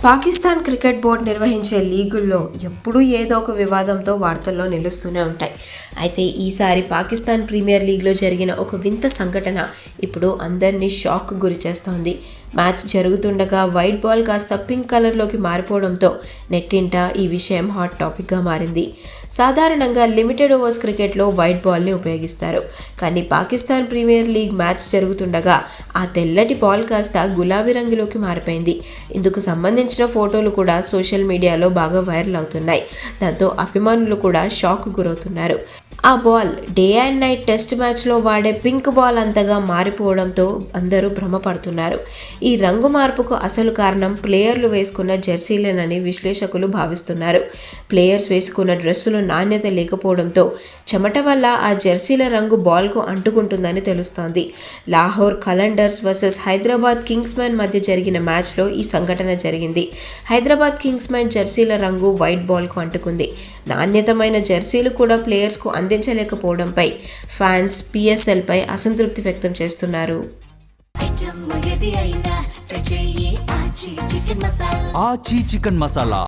Pakistan cricket board నిర్వహించే లీగుల్లో ఎప్పుడూ ఏదో ఒక వివాదంతో వార్తల్లో నిలుస్తూనే ఉంటాయి. అయితే ఈసారి పాకిస్తాన్ ప్రీమియర్ లీగ్లో జరిగిన ఒక వింత సంఘటన ఇప్పుడు అందరినీ షాక్ గురి చేస్తోంది. మ్యాచ్ జరుగుతుండగా వైట్ బాల్ కాస్త పింక్ కలర్లోకి మారిపోవడంతో నెట్టింట ఈ విషయం హాట్ టాపిక్గా మారింది. సాధారణంగా లిమిటెడ్ ఓవర్స్ క్రికెట్లో వైట్ బాల్ని ఉపయోగిస్తారు. కానీ పాకిస్తాన్ ప్రీమియర్ లీగ్ మ్యాచ్ జరుగుతుండగా ఆ తెల్లటి బాల్ కాస్త గులాబీ రంగులోకి మారిపోయింది. ఇందుకు సంబంధించిన ఫోటోలు కూడా సోషల్ మీడియాలో బాగా వైరల్ అవుతున్నాయి. దాంతో అభిమానులు కూడా షాక్ గురవుతున్నారు. ఆ ball day and night test మ్యాచ్లో వాడే పింక్ బాల్ అంతగా మారిపోవడంతో అందరూ భ్రమపడుతున్నారు. ఈ రంగు మార్పుకు అసలు కారణం ప్లేయర్లు వేసుకున్న జెర్సీలేనని విశ్లేషకులు భావిస్తున్నారు. ప్లేయర్స్ వేసుకున్న డ్రెస్సులు నాణ్యత లేకపోవడంతో చెమట వల్ల ఆ జెర్సీల రంగు బాల్కు అంటుకుంటుందని తెలుస్తోంది. లాహోర్ కలండర్స్ వర్సెస్ హైదరాబాద్ కింగ్స్మెన్ మధ్య జరిగిన మ్యాచ్లో ఈ సంఘటన జరిగింది. హైదరాబాద్ కింగ్స్మెన్ జెర్సీల రంగు వైట్ బాల్కు అంటుకుంది. నాణ్యతమైన జెర్సీలు కూడా ప్లేయర్స్కు అందించలేకపోవడంపై ఫ్యాన్స్ పిఎస్ఎల్పై అసంతృప్తి వ్యక్తం చేస్తున్నారు. ఆచి చికెన్ మసాలా